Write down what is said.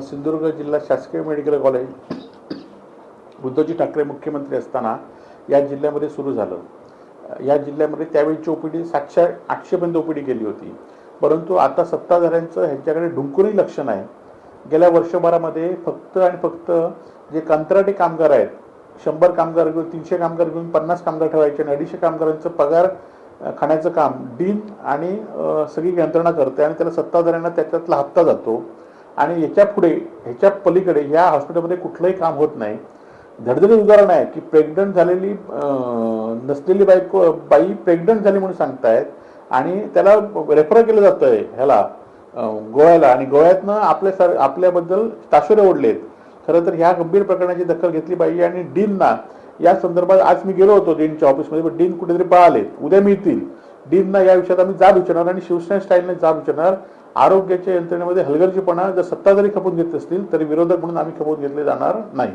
सिंधुदुर्ग जिल्हा शासकीय medical college Uddhavji Thackeray मुख्यमंत्री असताना या जिल्ह्यामध्ये सुरू झालं. या जिल्ह्यामध्ये त्यावेळीची ओपीडी 700-800 पर्यंत ओपीडी केली होती. परंतु आता सत्ताधाऱ्यांचं ह्यांच्याकडे ढुंकूनही लक्ष नाही. गेल्या वर्षभरामध्ये फक्त आणि फक्त जे कंत्राटी कामगार आहेत, 100 कामगार घेऊन 300 कामगार घेऊन 50 कामगार ठेवायचे आणि 250 कामगारांचं पगार खाण्याचं काम डीन आणि सगळी यंत्रणा करते आणि त्याला सत्ताधाऱ्यांना त्याच्यातला हप्ता जातो. आणि याच्या पुढे ह्याच्या पलीकडे ह्या हॉस्पिटलमध्ये कुठलंही काम होत नाही. धडधडीत उदाहरण आहे की प्रेग्नंट झालेली नसलेली बाई प्रेग्नंट झाली म्हणून सांगतायत आणि त्याला रेफर केलं जातं आहे ह्याला गोव्याला, आणि गोव्यातनं आपल्याबद्दल ताशेरे ओढलेत. खरं तर ह्या गंभीर प्रकरणाची दखल घेतली पाहिजे आणि डीनना या संदर्भात आज मी गेलो होतो डीनच्या ऑफिसमध्ये, पण डीन कुठेतरी पळाले. उद्या मी येतील. डीनना या विषयात आम्ही जाब विचारणार आणि शिवसेना स्टाईलने जाब विचारणार. आरोग्याच्या यंत्रणेमध्ये हलगर्जीपणा जर सत्ताधारी खपून घेत असतील तरी विरोधक म्हणून आम्ही खपवून घेतले जाणार नाही.